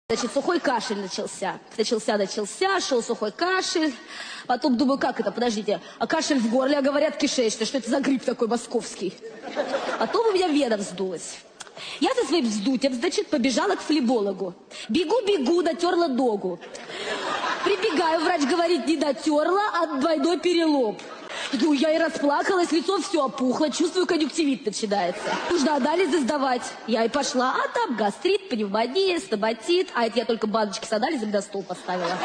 Значит, сухой кашель начался. Начался, шел сухой кашель. Потом думаю, как это, подождите, а кашель в горле, а говорят кишечный, что это за грипп такой московский? Потом у меня вена вздулась. Я со своим вздутием, значит, побежала к флебологу. Бегу, дотерла ногу. Прибегаю, врач говорит, не дотерла, а двойной перелом. Ну, я и расплакалась, лицо все опухло, чувствую, конъюнктивит начинается. Нужно анализы сдавать. Я и пошла, а там гастрит, пневмония, стоматит. А это я только баночки с анализами на стол поставила.